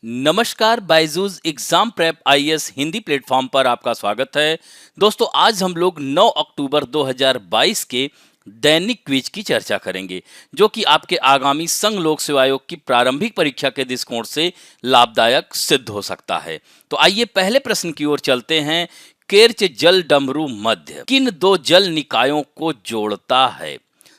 नमस्कार, Byju's exam prep IAS Hindi platform पर आपका स्वागत है। दोस्तों, आज हम लोग 9 अक्टूबर 2022 के दैनिक क्विज की चर्चा करेंगे, जो कि आपके आगामी संघ लोक सेवा आयोग की प्रारंभिक परीक्षा के दृष्टिकोण से लाभदायक सिद्ध हो सकता है। तो आइए पहले प्रश्न की ओर चलते हैं। केर्च जल डमरू मध्य किन दो जल निकायों को जोड़ता है?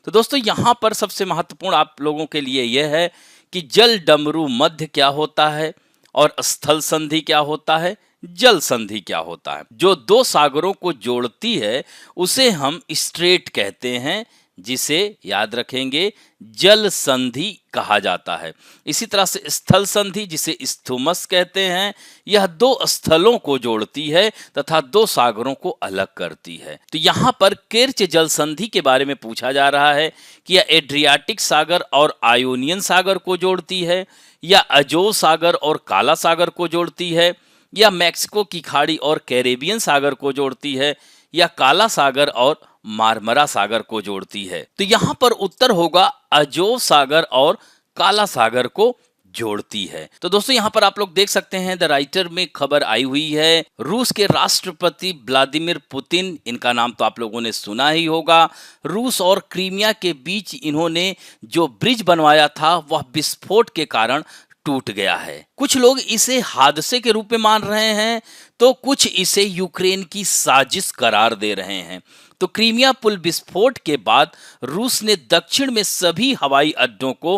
तो दोस्तों, यहाँ पर सबसे महत्वपूर्ण आप लोगों के लिए यह है कि जल डमरू मध्य क्या होता है और स्थल संधि क्या होता है, जल संधि क्या होता है। जो दो सागरों को जोड़ती है उसे हम स्ट्रेट कहते हैं, जिसे याद रखेंगे जल संधि कहा जाता है। इसी तरह से स्थल संधि, जिसे स्थुमस कहते हैं, यह दो स्थलों को जोड़ती है तथा दो सागरों को अलग करती है। तो यहाँ पर केर्च जल संधि के बारे में पूछा जा रहा है कि यह एड्रियाटिक सागर और आयोनियन सागर को जोड़ती है, या अजोव सागर और काला सागर को जोड़ती है, या मैक्सिको की खाड़ी और कैरेबियन सागर को जोड़ती है, या काला सागर और मारमरा सागर को जोड़ती है। तो यहाँ पर उत्तर होगा अजोव सागर और काला सागर को जोड़ती है। तो दोस्तों, यहाँ पर आप लोग देख सकते हैं द राइटर में खबर आई हुई है। रूस के राष्ट्रपति व्लादिमीर पुतिन, इनका नाम तो आप लोगों ने सुना ही होगा। रूस और क्रीमिया के बीच इन्होंने जो ब्रिज बनवाया था वह विस्फोट के कारण टूट गया है। कुछ लोग इसे हादसे के रूप में मान रहे हैं, तो कुछ इसे यूक्रेन की साजिश करार दे रहे हैं। तो क्रीमिया पुल विस्फोट के बाद रूस ने दक्षिण में सभी हवाई अड्डों को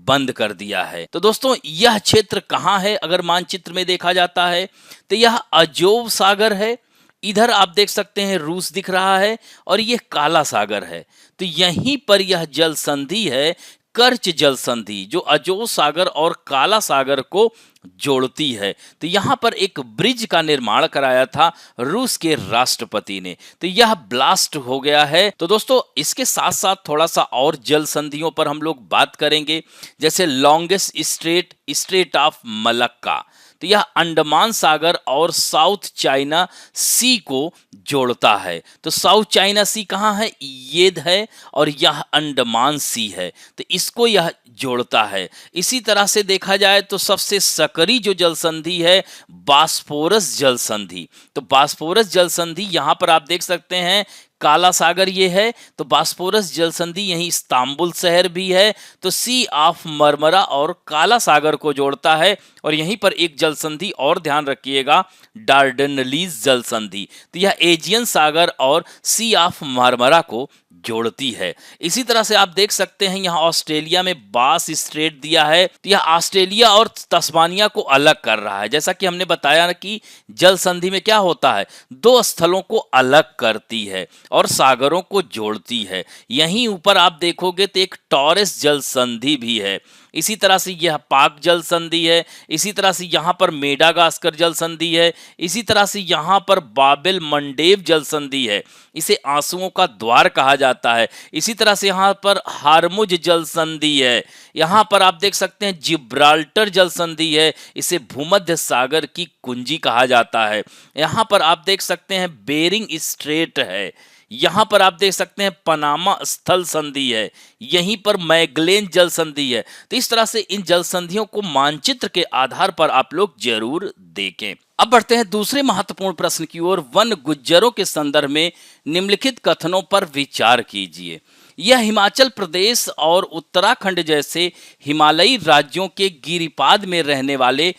बंद कर दिया है। तो दोस्तों, यह क्षेत्र कहाँ है? अगर मानचित्र में देखा जाता है तो यह अजोव सागर है। इधर आप देख सकते हैं रूस दिख रहा है, और यह काला सागर है। तो यहीं पर यह जल संधि है, कर्च जल संधि, जो अजोव सागर और काला सागर को जोड़ती है। तो यहाँ पर एक ब्रिज का निर्माण कराया था रूस के राष्ट्रपति ने। तो यह ब्लास्ट हो गया है। तो दोस्तों, इसके साथ साथ थोड़ा सा और जल संधियों पर हम लोग बात करेंगे, जैसे longest straight, straight of Malacca. तो यह अंडमान सागर और साउथ चाइना सी को जोड़ता है। तो साउथ चाइना सी कहाँ है? ये है, और यह अंडमान सी है। तो इसको यह जोड़ता है। इसी तरह से देखा जाए तो सबसे सकरी जो जल संधि है, बास्फोरस जल संधि। तो बास्फोरस जल संधि यहाँ पर आप देख सकते हैं, काला सागर ये है, तो बास्फोरस जल संधि यहीं इस्तांबुल शहर भी है। तो सी ऑफ मरमरा और काला सागर को जोड़ता है। और यहीं पर एक जल संधि और ध्यान रखिएगा, डार्डनलीज जल संधि। तो यह एजियन सागर और सी ऑफ मरमरा को जोड़ती है। इसी तरह से आप देख सकते हैं यहाँ ऑस्ट्रेलिया में बास स्ट्रेट दिया है। तो यह ऑस्ट्रेलिया और तस्मानिया को अलग कर रहा है। जैसा कि हमने बताया ना कि जल संधि में क्या होता है, दो स्थलों को अलग करती है और सागरों को जोड़ती है। यहीं ऊपर आप देखोगे तो एक टॉरस जल संधि भी है। इसी तरह से यह पाक जल संधि है। इसी तरह से यहाँ पर मेडागास्कर जल संधि है। इसी तरह से यहाँ पर बाबेल मंडेव जल संधि है, इसे आंसुओं का द्वार कहा जाता है। इसी तरह से यहाँ पर हारमुज जल संधि है। यहाँ पर आप देख सकते हैं जिब्राल्टर जल संधि है, इसे भूमध्य सागर की कुंजी कहा जाता है। यहाँ पर आप देख सकते हैं बेरिंग स्ट्रेट है। यहाँ पर आप देख सकते हैं पनामा स्थल संधि है। यहीं पर मैगलेन जल संधि है। तो इस तरह से इन जल संधियों को मानचित्र के आधार पर आप लोग जरूर देखें। अब बढ़ते हैं दूसरे महत्वपूर्ण प्रश्न की ओर। वन गुज्जरों के संदर्भ में निम्नलिखित कथनों पर विचार कीजिए। यह हिमाचल प्रदेश और उत्तराखंड जैसे हिमालयी राज्यों के गिरिपाद में रहने वाले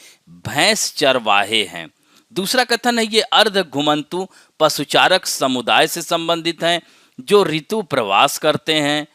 भैंस चरवाहे हैं। दूसरा कथन है, ये अर्ध घुमंतु पशुचारक समुदाय से संबंधित हैं जो ऋतु प्रवास करते हैं।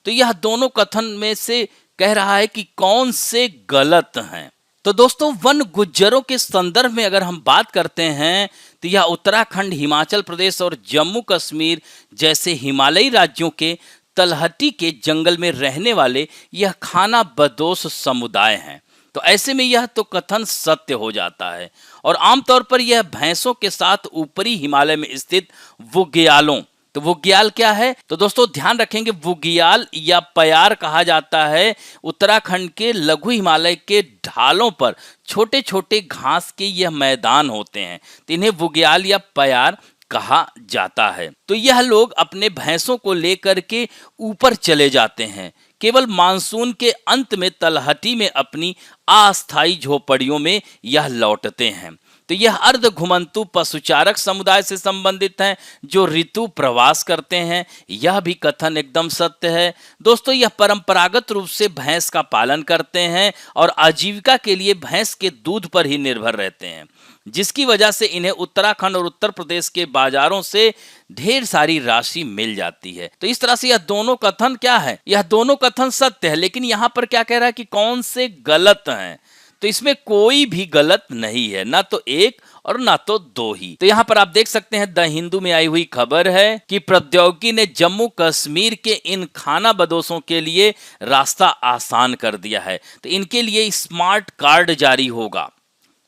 तो यह दोनों कथन में से कह रहा है कि कौन से गलत हैं। तो दोस्तों, वन गुज्जरों के संदर्भ में अगर हम बात करते हैं तो यह उत्तराखंड, हिमाचल प्रदेश और जम्मू कश्मीर जैसे हिमालयी राज्यों के तलहटी के जंगल में रहने वाले यह खाना बदोश समुदाय हैं। तो ऐसे में यह तो कथन सत्य हो जाता है। और आमतौर पर यह भैंसों के साथ ऊपरी हिमालय में स्थित बुग्यालों, तो बुग्याल क्या है? तो दोस्तों ध्यान रखेंगे, बुग्याल या पयार कहा जाता है उत्तराखंड के लघु हिमालय के ढालों पर छोटे छोटे घास के यह मैदान होते हैं। तो इन्हें बुग्याल या पयार कहा जाता है। तो यह लोग अपने भैंसों को लेकर के ऊपर चले जाते हैं। केवल मानसून के अंत में तलहटी में अपनी अस्थायी झोपड़ियों में यह लौटते हैं। तो यह अर्ध घुमंतु पशुचारक समुदाय से संबंधित हैं जो ऋतु प्रवास करते हैं। यह भी कथन एकदम सत्य है। दोस्तों, यह परंपरागत रूप से भैंस का पालन करते हैं और आजीविका के लिए भैंस के दूध पर ही निर्भर रहते हैं, जिसकी वजह से इन्हें उत्तराखंड और उत्तर प्रदेश के बाजारों से ढेर सारी राशि मिल जाती है। तो इस तरह से यह दोनों कथन क्या है, यह दोनों कथन सत्य है। लेकिन यहाँ पर क्या कह रहा है कि कौन से गलत हैं? तो इसमें कोई भी गलत नहीं है, ना तो एक और ना तो दो ही। तो यहाँ पर आप देख सकते हैं द हिंदू में आई हुई खबर है कि प्रौद्योगिकी ने जम्मू कश्मीर के इन खाना बदोशों के लिए रास्ता आसान कर दिया है। तो इनके लिए स्मार्ट कार्ड जारी होगा।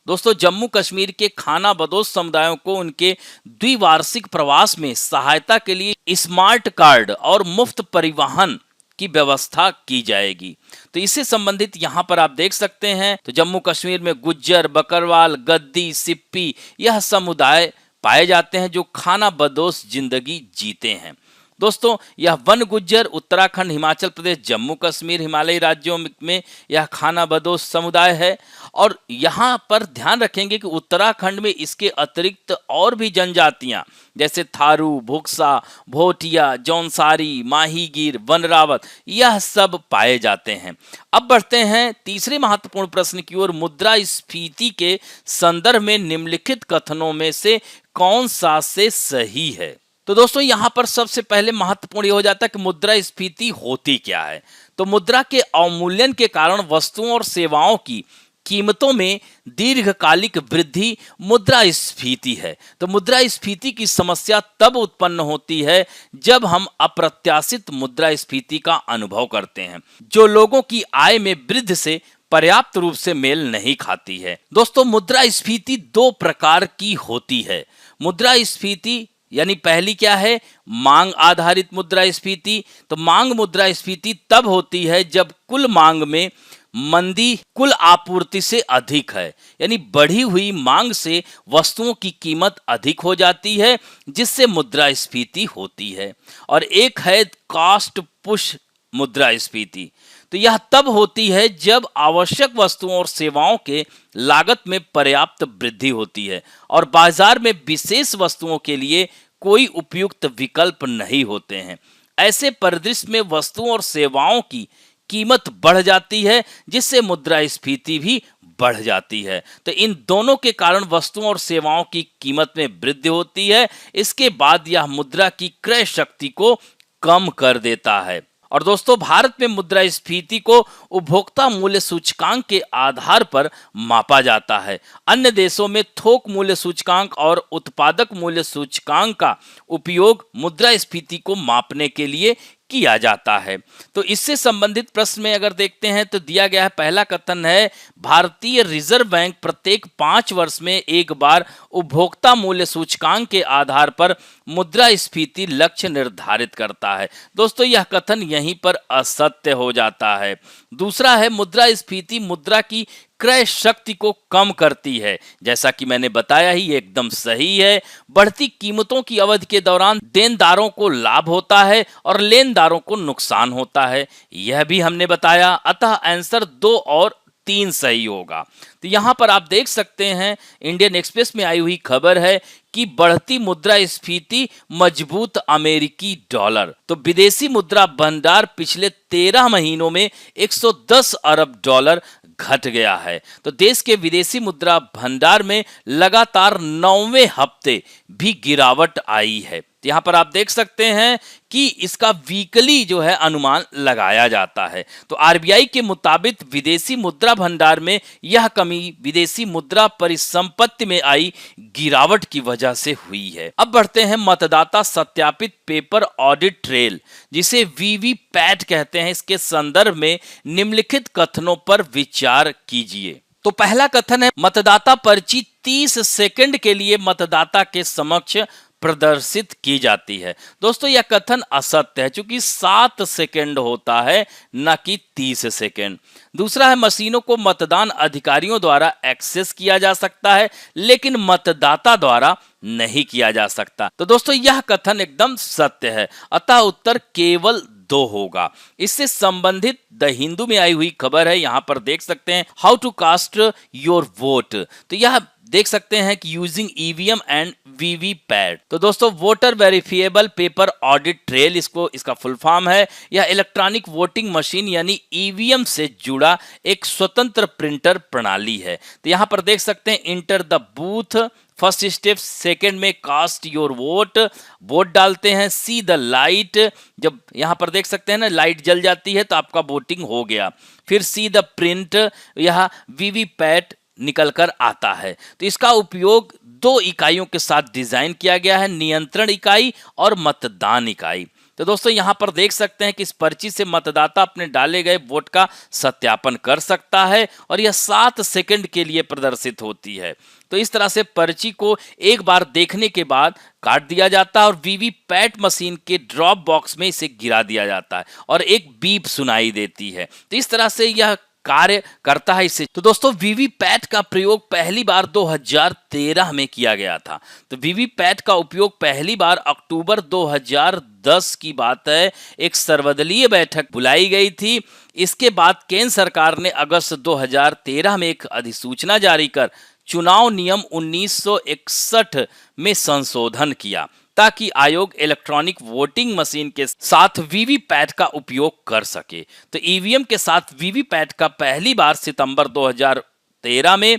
दोस्तों, जम्मू कश्मीर के खाना बदोश समुदायों को उनके द्विवार्षिक प्रवास में सहायता के लिए स्मार्ट कार्ड और मुफ्त परिवहन की व्यवस्था की जाएगी। तो इससे संबंधित यहाँ पर आप देख सकते हैं, तो जम्मू कश्मीर में गुज्जर, बकरवाल, गद्दी, सिप्पी यह समुदाय पाए जाते हैं जो खाना बदोश जिंदगी जीते हैं। दोस्तों, यह वन गुज्जर उत्तराखंड, हिमाचल प्रदेश, जम्मू कश्मीर, हिमालयी राज्यों में यह खाना बदोश समुदाय है। और यहाँ पर ध्यान रखेंगे कि उत्तराखंड में इसके अतिरिक्त और भी जनजातियां जैसे थारू, भुक्सा, भोटिया, जौनसारी, माहीगीर, वनरावत यह सब पाए जाते हैं। अब बढ़ते हैं तीसरे महत्वपूर्ण प्रश्न की ओर। मुद्रास्फीति के संदर्भ में निम्नलिखित कथनों में से कौन सा से सही है? तो दोस्तों, यहाँ पर सबसे पहले महत्वपूर्ण यह हो जाता है कि मुद्रास्फीति होती क्या है। तो मुद्रा के अवमूल्यन के कारण वस्तुओं और सेवाओं की कीमतों में दीर्घकालिक वृद्धि मुद्रास्फीति है। तो मुद्रास्फीति की समस्या तब उत्पन्न होती है जब हम अप्रत्याशित मुद्रास्फीति का अनुभव करते हैं, जो लोगों की आय में वृद्धि से पर्याप्त रूप से मेल नहीं खाती है। दोस्तों, मुद्रास्फीति दो प्रकार की होती है। मुद्रास्फीति यानी पहली क्या है, मांग आधारित मुद्रास्फीति। तो मांग मुद्रास्फीति तब होती है जब कुल मांग में मंदी कुल आपूर्ति से अधिक है, यानी बढ़ी हुई मांग से वस्तुओं की कीमत अधिक हो जाती है, जिससे मुद्रास्फीति होती है। और एक है कॉस्ट पुश मुद्रास्फीति। तो यह तब होती है जब आवश्यक वस्तुओं और सेवाओं के लागत में पर्याप्त वृद्धि होती है और बाजार में विशेष वस्तुओं के लिए कोई उपयुक्त विकल्प नहीं होते हैं। ऐसे परिदृश्य में वस्तुओं और सेवाओं की कीमत बढ़ जाती है, जिससे मुद्रास्फीति भी बढ़ जाती है। तो इन दोनों के कारण वस्तुओं और सेवाओं की कीमत में वृद्धि होती है। इसके बाद यह मुद्रा की क्रय शक्ति को कम कर देता है। और दोस्तों, भारत में मुद्रास्फीति को उपभोक्ता मूल्य सूचकांक के आधार पर मापा जाता है। अन्य देशों में थोक मूल्य सूचकांक और उत्पादक मूल्य सूचकांक का उपयोग मुद्रास्फीति को मापने के लिए किया जाता है। तो इससे संबंधित प्रश्न में अगर देखते हैं तो दिया गया है, पहला कथन है भारतीय रिजर्व बैंक प्रत्येक 5 वर्ष में एक बार उपभोक्ता मूल्य सूचकांक के आधार पर मुद्रास्फीति लक्ष्य निर्धारित करता है। दोस्तों, यह कथन यहीं पर असत्य हो जाता है। दूसरा है मुद्रास्फीति मुद्रा की क्रय शक्ति को कम करती है। जैसा कि मैंने बताया ही एकदम सही है। बढ़ती कीमतों की अवधि के दौरान देनदारों को लाभ होता है और लेनदारों को नुकसान होता है, यह भी हमने बताया। अतः आंसर 2 और 3 सही होगा। तो यहाँ पर आप देख सकते हैं इंडियन एक्सप्रेस में आई हुई खबर है कि बढ़ती मुद्रास्फीति मजबूत अमेरिकी डॉलर। तो विदेशी मुद्रा भंडार पिछले 13 महीनों में 110 अरब डॉलर घट गया है। तो देश के विदेशी मुद्रा भंडार में लगातार 9वें हफ्ते भी गिरावट आई है। तो यहाँ पर आप देख सकते हैं कि इसका वीकली जो है अनुमान लगाया जाता है। तो आरबीआई के मुताबिक विदेशी मुद्रा भंडार में यह कमी विदेशी मुद्रा परिसंपत्ति में आई गिरावट की वजह से हुई है। अब बढ़ते हैं मतदाता सत्यापित पेपर ऑडिट ट्रेल, जिसे वीवीपैट कहते हैं। इसके संदर्भ में निम्नलिखित कथनों पर विचार कीजिए। तो पहला कथन है मतदाता पर्ची 30 सेकंड के लिए मतदाता के समक्ष प्रदर्शित की जाती है। दोस्तों, यह कथन असत्य है, क्योंकि 7 सेकंड होता है, न कि 30 सेकंड। दूसरा है मशीनों को मतदान अधिकारियों द्वारा एक्सेस किया जा सकता है, लेकिन मतदाता द्वारा नहीं किया जा सकता। तो दोस्तों, यह कथन एकदम सत्य है। अतः उत्तर केवल 2 होगा। इससे संबंधित द हिंदू में आई हुई खबर है, यहां पर देख सकते हैं how to cast your vote. तो यह देख सकते हैं कि यूजिंग ईवीएम एंड वीवीपैट। तो दोस्तों voter verifiable paper audit trail इसका फुल फॉर्म है। यह इलेक्ट्रॉनिक वोटिंग मशीन यानी ईवीएम से जुड़ा एक स्वतंत्र प्रिंटर प्रणाली है। तो यहां पर देख सकते हैं enter the booth, first step, second में कास्ट योर वोट डालते हैं, सी द लाइट, जब यहां पर देख सकते हैं ना लाइट जल जाती है तो आपका वोटिंग हो गया। फिर सी द प्रिंट, यह वीवीपैट निकल कर आता है। तो इसका उपयोग 2 इकाइयों के साथ डिजाइन किया गया है, नियंत्रण इकाई और मतदान इकाई। तो दोस्तों यहां पर देख सकते हैं कि इस पर्ची से मतदाता अपने डाले गए वोट का सत्यापन कर सकता है और यह 7 सेकंड के लिए प्रदर्शित होती है। तो इस तरह से पर्ची को एक बार देखने के बाद काट दिया जाता है और वीवीपैट मशीन के ड्रॉप बॉक्स में इसे गिरा दिया जाता है और एक बीप सुनाई देती है। तो इस तरह से यह कार्य करता है इससे। तो दोस्तों वीवीपैट का प्रयोग पहली बार 2013 में किया गया था। तो वीवीपैट का उपयोग पहली बार अक्टूबर 2010 की बात है, एक सर्वदलीय बैठक बुलाई गई थी। इसके बाद केंद्र सरकार ने अगस्त 2013 में एक अधिसूचना जारी कर चुनाव नियम 1961 में संशोधन किया ताकि आयोग इलेक्ट्रॉनिक वोटिंग मशीन के साथ वीवीपैट का उपयोग कर सके। तो ईवीएम के साथ वीवीपैट का पहली बार सितंबर 2013 में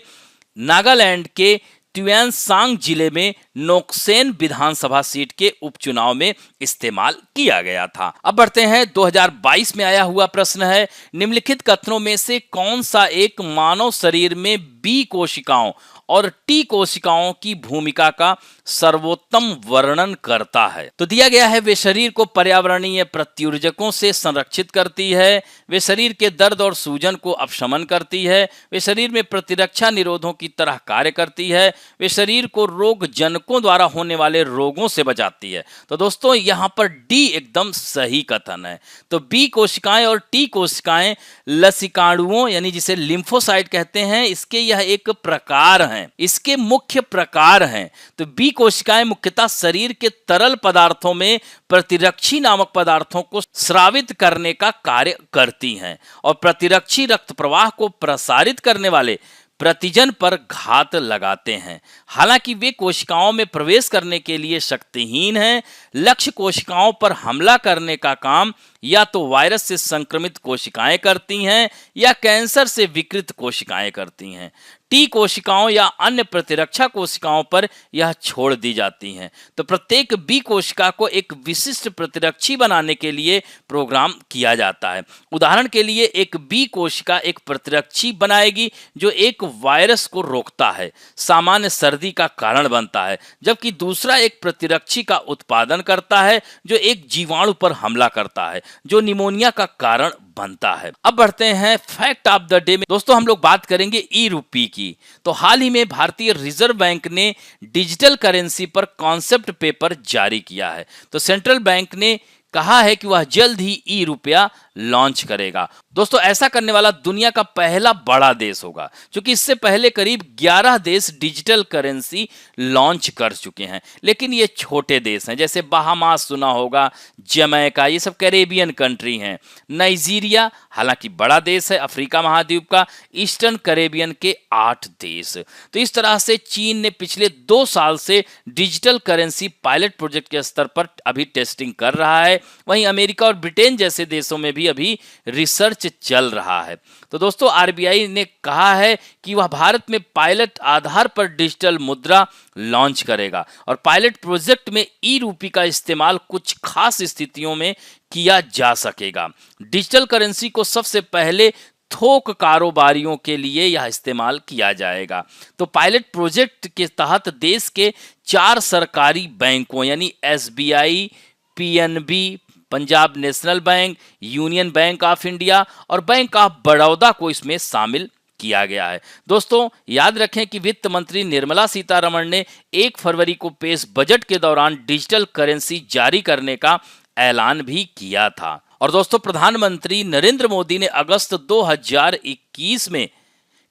नागालैंड के ट्युएनसांग जिले में नोक्सेन विधानसभा सीट के उपचुनाव में इस्तेमाल किया गया था। अब बढ़ते हैं 2022 में आया हुआ प्रश्न है, निम्नलिखित कथनों में से कौन सा एक मानव शरीर में बी कोशिकाओं और टी कोशिकाओं की भूमिका का सर्वोत्तम वर्णन करता है। तो दिया गया है वे शरीर को पर्यावरणीय प्रत्युर्जकों से संरक्षित करती है, वे शरीर के दर्द और सूजन को अपशमन करती है, वे शरीर में प्रतिरक्षा निरोधों की तरह कार्य करती है, वे शरीर को रोग जनकों द्वारा होने वाले रोगों से बचाती है। तो दोस्तों यहाँ पर डी एकदम सही कथन है। तो बी कोशिकाएं और टी कोशिकाएं लसिकाणुओं यानी जिसे लिम्फोसाइट कहते हैं, इसके यह एक प्रकार है, इसके मुख्य प्रकार हैं। तो बी कोशिकाएं मुख्यतः शरीर के तरल पदार्थों में प्रतिरक्षी नामक पदार्थों को स्रावित करने का कार्य करती हैं और प्रतिरक्षी रक्त प्रवाह को प्रसारित करने वाले प्रतिजन पर घात लगाते हैं। हालांकि वे कोशिकाओं में प्रवेश करने के लिए शक्तिहीन हैं। लक्ष्य कोशिकाओं पर हमला करने का काम या तो वायरस से संक्रमित कोशिकाएं करती हैं या कैंसर से विकृत कोशिकाएं करती हैं। टी कोशिकाओं या अन्य प्रतिरक्षा कोशिकाओं पर यह छोड़ दी जाती हैं। तो प्रत्येक बी कोशिका को एक विशिष्ट प्रतिरक्षी बनाने के लिए प्रोग्राम किया जाता है। उदाहरण के लिए एक बी कोशिका एक प्रतिरक्षी बनाएगी जो एक वायरस को रोकता है, सामान्य सर्दी का कारण बनता है, जबकि दूसरा एक प्रतिरक्षी का उत्पादन करता है जो एक जीवाणु पर हमला करता है जो निमोनिया का कारण बनता है। अब बढ़ते हैं फैक्ट ऑफ द डे में। दोस्तों हम लोग बात करेंगे ई रूपी की। तो हाल ही में भारतीय रिजर्व बैंक ने डिजिटल करेंसी पर कॉन्सेप्ट पेपर जारी किया है। तो सेंट्रल बैंक ने कहा है कि वह जल्द ही ई रुपया लॉन्च करेगा। दोस्तों ऐसा करने वाला दुनिया का पहला बड़ा देश होगा, क्योंकि इससे पहले करीब 11 देश डिजिटल करेंसी लॉन्च कर चुके हैं, लेकिन ये छोटे देश हैं, जैसे बहामास सुना होगा, जमैका, ये सब कैरेबियन कंट्री हैं। नाइजीरिया हालांकि बड़ा देश है, अफ्रीका महाद्वीप का, ईस्टर्न कैरेबियन के 8 देश। तो इस तरह से चीन ने पिछले 2 साल से डिजिटल करेंसी पायलट प्रोजेक्ट के स्तर पर अभी टेस्टिंग कर रहा है। वहीं अमेरिका और ब्रिटेन जैसे देशों में भी अभी रिसर्च चल रहा है। तो दोस्तों आरबीआई ने कहा है कि वह भारत में पायलट आधार पर डिजिटल मुद्रा लॉन्च करेगा और पायलट प्रोजेक्ट में ई रूपी का इस्तेमाल कुछ खास स्थितियों में किया जा सकेगा। डिजिटल करेंसी को सबसे पहले थोक कारोबारियों के लिए यह इस्तेमाल किया जाएगा। तो पायलट प्रोजेक्ट के तहत देश के 4 सरकारी बैंकों यानी SBI, PNB, Punjab national bank, union bank of India और बैंक ऑफ बड़ौदा को इसमें शामिल किया गया है। दोस्तों याद रखें कि वित्त मंत्री निर्मला सीतारमण ने 1 फरवरी को पेश बजट के दौरान डिजिटल करेंसी जारी करने का ऐलान भी किया था। और दोस्तों प्रधानमंत्री नरेंद्र मोदी ने अगस्त 2021 में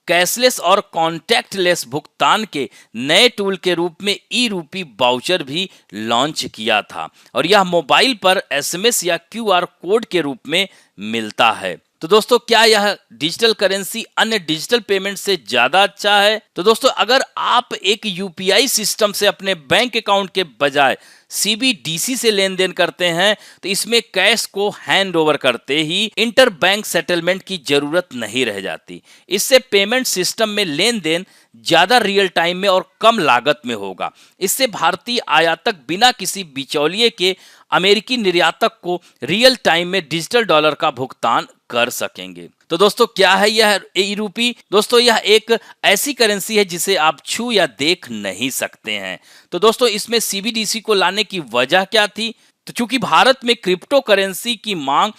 कैशलेस और कॉन्टैक्टलेस भुगतान के नए टूल के रूप में ई रूपी वाउचर भी लॉन्च किया था और यह मोबाइल पर एसएमएस या क्यूआर कोड के रूप में मिलता है। तो दोस्तों, क्या यह डिजिटल करेंसी अन्य डिजिटल पेमेंट से ज्यादा अच्छा है? तो दोस्तों, अगर आप एक यूपीआई सिस्टम से अपने बैंक अकाउंट के बजाय सीबीडीसी से लेन देन करते हैं तो इसमें कैश को हैंड ओवर करते ही इंटर बैंक सेटलमेंट की जरूरत नहीं रह जाती। इससे पेमेंट सिस्टम में लेन देन ज्यादा रियल टाइम में और कम लागत में होगा। इससे भारतीय आयातक बिना किसी बिचौलिए के अमेरिकी निर्यातक को रियल टाइम में डिजिटल डॉलर का भुगतान कर सकेंगे। तो दोस्तों, क्या है यह ई रूपी? दोस्तों, यह एक ऐसी करेंसी है जिसे आप छू या देख नहीं सकते हैं। तो दोस्तों, इसमें सीबीडीसी को लाने की वजह क्या थी? तो चूंकि भारत में क्रिप्टो करेंसी की मांग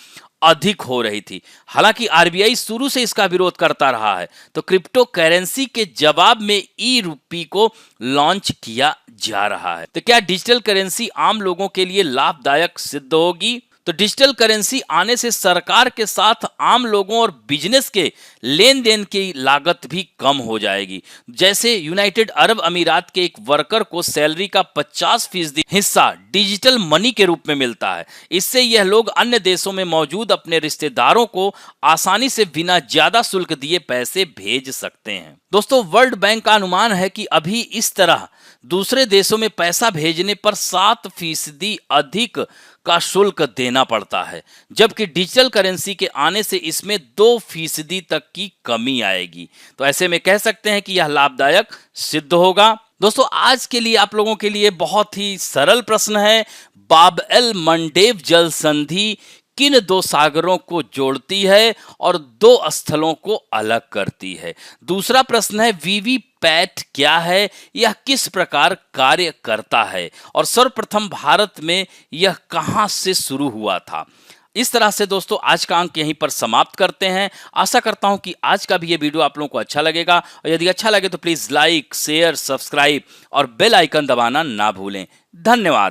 अधिक हो रही थी, हालांकि आरबीआई शुरू से इसका विरोध करता रहा है, तो क्रिप्टो करेंसी के जवाब में ई रूपी को लॉन्च किया जा रहा है। तो क्या डिजिटल करेंसी आम लोगों के लिए लाभदायक सिद्ध होगी? तो डिजिटल करेंसी आने से सरकार के साथ आम लोगों और बिजनेस के लेन देन की लागत भी कम हो जाएगी। जैसे यूनाइटेड अरब अमीरात के एक वर्कर को सैलरी का 50% हिस्सा डिजिटल मनी के रूप में मिलता है। इससे यह लोग अन्य देशों में मौजूद अपने रिश्तेदारों को आसानी से बिना ज्यादा शुल्क दिए पैसे भेज सकते हैं। दोस्तों, वर्ल्ड बैंक का अनुमान है कि अभी इस तरह दूसरे देशों में पैसा भेजने पर 7% अधिक का शुल्क देना पड़ता है, जबकि डिजिटल करेंसी के आने से इसमें 2% तक की कमी आएगी। तो ऐसे में कह सकते हैं कि यह लाभदायक सिद्ध होगा। दोस्तों, आज के लिए आप लोगों के लिए बहुत ही सरल प्रश्न है। बाब एल मंडेव जल संधि किन दो सागरों को जोड़ती है और दो स्थलों को अलग करती है? दूसरा प्रश्न है वीवीपैट क्या है, यह किस प्रकार कार्य करता है और सर्वप्रथम भारत में यह कहां से शुरू हुआ था? इस तरह से दोस्तों, आज का अंक यहीं पर समाप्त करते हैं। आशा करता हूं कि आज का भी ये वीडियो आप लोगों को अच्छा लगेगा और यदि अच्छा लगे तो प्लीज लाइक, शेयर, सब्सक्राइब और बेल आइकन दबाना ना भूलें। धन्यवाद।